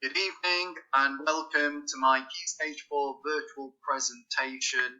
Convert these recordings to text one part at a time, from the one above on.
Good evening and welcome to my Key Stage 4 virtual presentation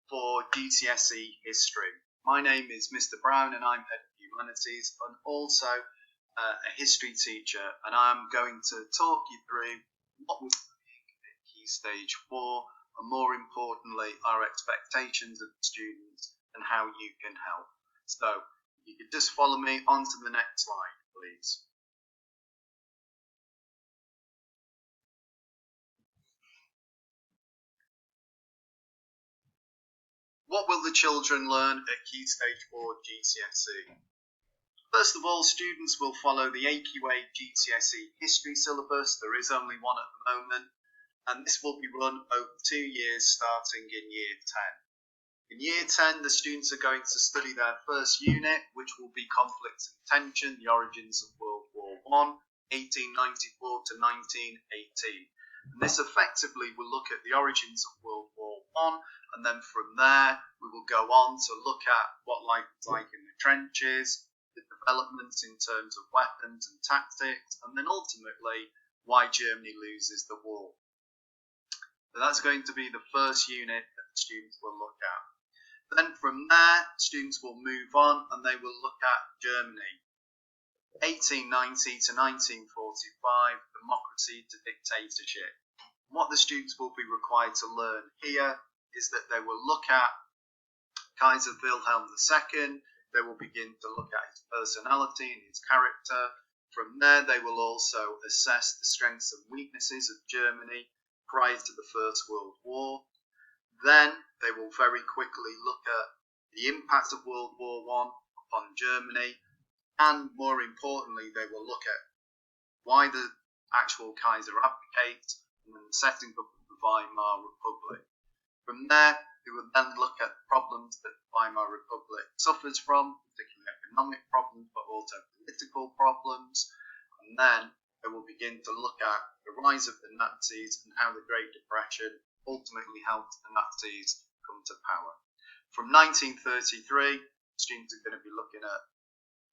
for GCSE History. My name is Mr. Brown and I'm Head of Humanities and also a history teacher, and I'm going to talk you through what we're doing at Key Stage 4 and more importantly our expectations of the students and how you can help. So you could just follow me on to the next slide, please. What will the children learn at Key Stage 4 GCSE? First of all, students will follow the AQA GCSE History Syllabus. There is only one at the moment, and this will be run over 2 years starting in Year 10. In Year 10, the students are going to study their first unit, which will be Conflict and Tension, the Origins of World War I, 1894 to 1918. And this effectively will look at the origins of World War I, and then from there we will go on to look at what life was like in the trenches, the developments in terms of weapons and tactics, and then ultimately why Germany loses the war. So that's going to be the first unit that the students will look at. Then from there, students will move on and they will look at Germany. 1890 to 1945, democracy to dictatorship. What the students will be required to learn here is that they will look at Kaiser Wilhelm II, they will begin to look at his personality and his character. From there, they will also assess the strengths and weaknesses of Germany prior to the First World War. Then they will very quickly look at the impact of World War I upon Germany, and more importantly, they will look at why the actual Kaiser abdicates and then the setting up of the Weimar Republic. From there, they will then look at the problems that the Weimar Republic suffers from, particularly economic problems, but also political problems. And then they will begin to look at the rise of the Nazis and how the Great Depression ultimately helped the Nazis come to power. From 1933, students are going to be looking at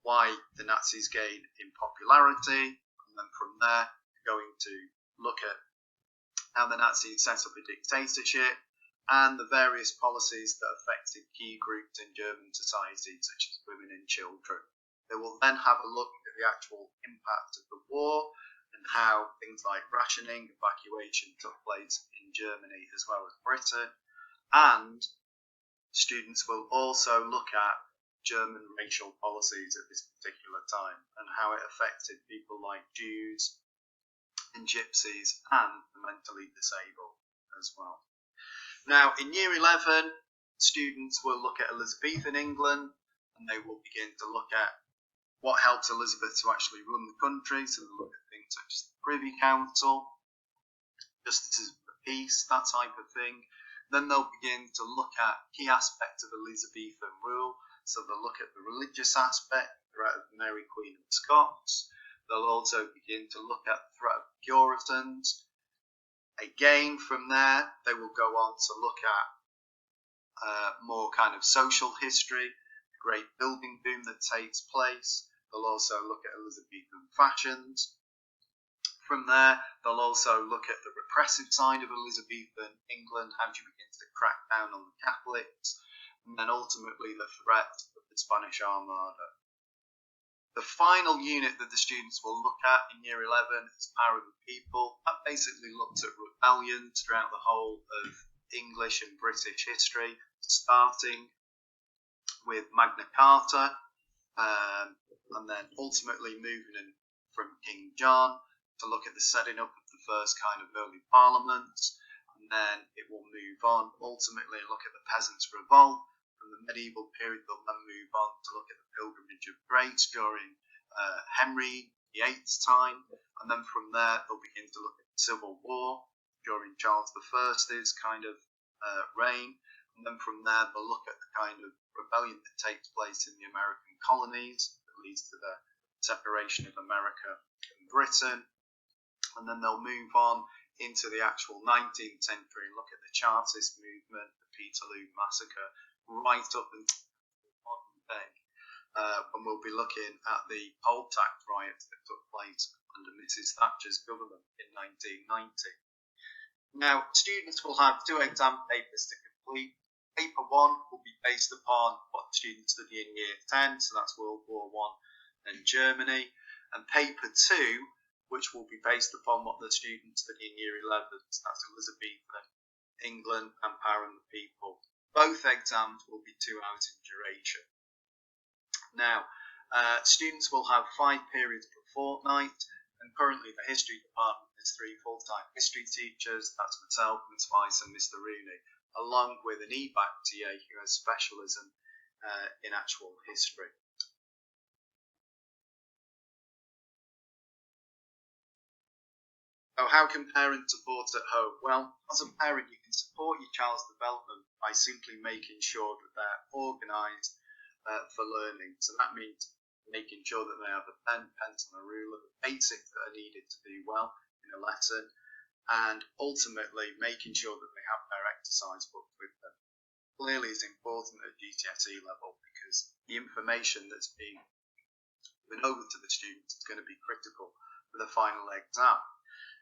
why the Nazis gained in popularity, and then from there, they're going to look at how the Nazis set up a dictatorship and the various policies that affected key groups in German society, such as women and children. They will then have a look at the actual impact of the war and how things like rationing, evacuation took place in Germany as well as Britain, and students will also look at German racial policies at this particular time and how it affected people like Jews and Gypsies and the mentally disabled as well. Now, in Year 11, students will look at Elizabethan England and they will begin to look at what helped Elizabeth to actually run the country. So they'll look at things such as the Privy Council, justices of the peace, that type of thing. Then they'll begin to look at key aspects of Elizabethan rule. So they'll look at the religious aspect, the threat of Mary Queen of Scots. They'll also begin to look at the threat of the Puritans. Again, from there, they will go on to look at more kind of social history, the great building boom that takes place. They'll also look at Elizabethan fashions. From there, they'll also look at the repressive side of Elizabethan England, how she begins to crack down on the Catholics, and then ultimately the threat of the Spanish Armada. The final unit that the students will look at in Year 11 is Power of the People. That basically looked at rebellions throughout the whole of English and British history, starting with Magna Carta, and then ultimately moving in from King John to look at the setting up of the first kind of early parliaments, and then it will move on, ultimately look at the Peasants' Revolt. From the medieval period, they'll then move on to look at the Pilgrimage of Grace during Henry VIII's time, and then from there they'll begin to look at the Civil War during Charles I's kind of reign, and then from there they'll look at the kind of rebellion that takes place in the American colonies that leads to the separation of America and Britain, and then they'll move on into the actual 19th century and look at the Chartist movement, the Peterloo Massacre, right up until the modern day, and we'll be looking at the poll tax riots that took place under Mrs. Thatcher's government in 1990. Now, students will have 2 exam papers to complete. Paper 1 will be based upon what students study in Year 10, so that's World War I and Germany, and Paper 2, which will be based upon what the students study in Year 11, so that's Elizabethan, England, and Power and the People. Both exams will be 2 hours in duration. Now, students will have 5 periods per fortnight, and currently the history department has 3 full-time history teachers, that's myself, Ms. Weiss and Mr. Rooney, along with an EBAC TA who has specialism in actual history. So how can parents support at home? Well, as a parent, you can support your child's development by simply making sure that they're organised for learning. So that means making sure that they have a pen, pencil and a ruler, the basics that are needed to do well in a lesson, and ultimately making sure that they have their exercise book with them. Clearly it's important at GCSE level because the information that's being given over to the students is going to be critical for the final exam.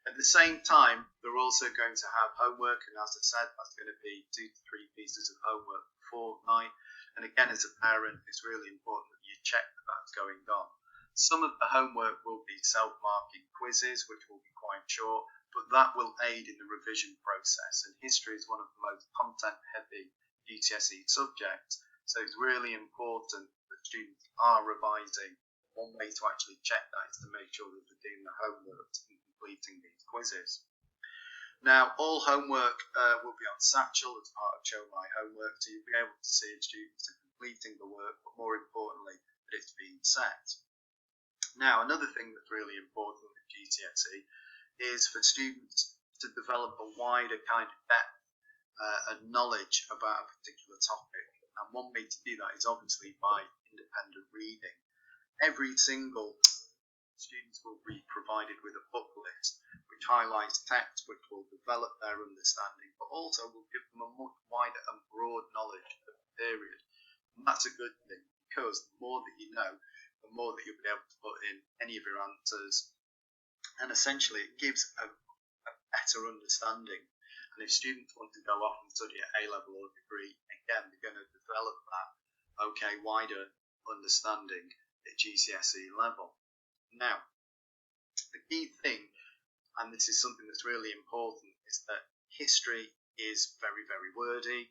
At the same time, they're also going to have homework, and as I said, that's going to be 2 to 3 pieces of homework per fortnight. And again, as a parent, it's really important that you check that that's going on. Some of the homework will be self-marking quizzes, which will be quite short, but that will aid in the revision process. And history is one of the most content-heavy GCSE subjects, so it's really important that students are revising. One way to actually check that is to make sure that they're doing the homework and completing these quizzes. Now, all homework will be on Satchel as part of Show My Homework, so you'll be able to see if students are completing the work, but more importantly, that it's being set. Now, another thing that's really important with GCSE is for students to develop a wider kind of depth and knowledge about a particular topic. And one way to do that is obviously by independent reading. Every single students will be provided with a book list which highlights text which will develop their understanding, but also will give them a much wider and broad knowledge of the period. And that's a good thing, because the more that you know, the more that you'll be able to put in any of your answers, and essentially it gives a better understanding. And if students want to go off and study at A-level or degree, again, they're going to develop that wider understanding at GCSE level. Now, the key thing, and this is something that's really important, is that history is very, very wordy.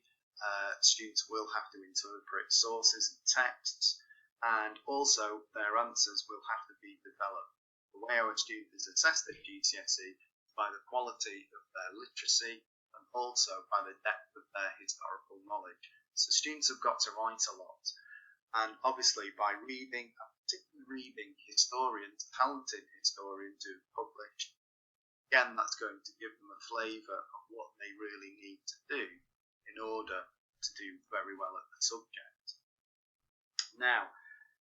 Students will have to interpret sources and texts, and also their answers will have to be developed. The way our students assess their GCSE is by the quality of their literacy and also by the depth of their historical knowledge. So students have got to write a lot, and obviously by reading, and particularly reading historians, talented historians who have published, again, that's going to give them a flavour of what they really need to do in order to do very well at the subject. Now,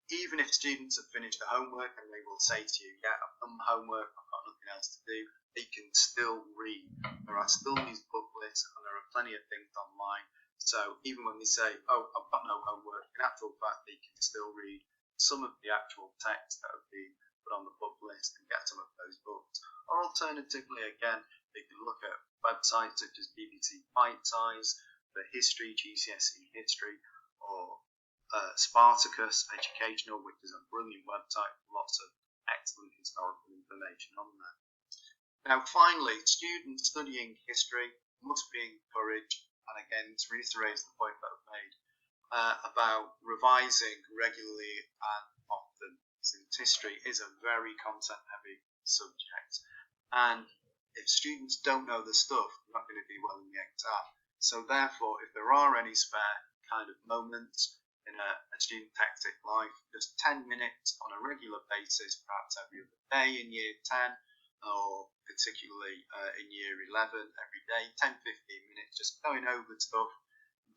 even if students have finished the homework and they will say to you, yeah, I've done the homework, I've got nothing else to do, they can still read. There are still these book lists and there are plenty of things online. So even when they say, oh, I've got no homework, in actual fact, they can still read some of the actual text that have been put on the book list and get some of those books. Or alternatively, again, they can look at websites such as BBC Bite Size for history, GCSE history, or Spartacus Educational, which is a brilliant website with lots of excellent historical information on there. Now, finally, students studying history must be encouraged, and again, this reiterates the point that I've made, about revising regularly and often, since history is a very content-heavy subject. And if students don't know the stuff, they're not going to do well in the exam. So therefore, if there are any spare kind of moments in a student hectic life, just 10 minutes on a regular basis, perhaps every other day in year 10, or particularly in year 11, every day, 10-15 minutes, just going over stuff,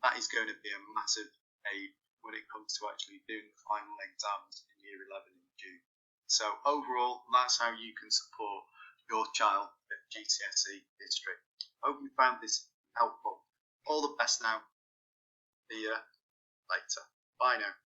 that is going to be a massive aid when it comes to actually doing the final exams in year 11 in June. So overall, that's how you can support your child at GCSE history. Hope you found this helpful. All the best now. See you later. Bye now.